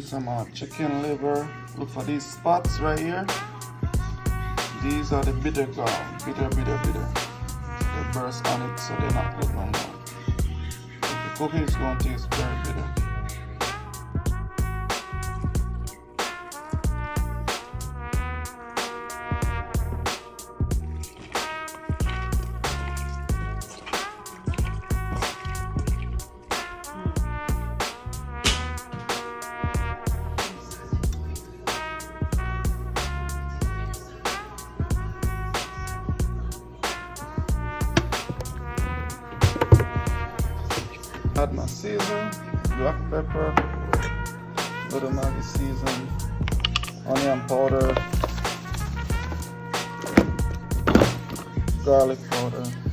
Some chicken liver. Look for these spots right here. These are the bitter gum. Bitter. They burst on it, so they're not good no more. If you cook it, it's going to taste very bitter. Add my season, black pepper, little Maggi season, onion powder, garlic powder.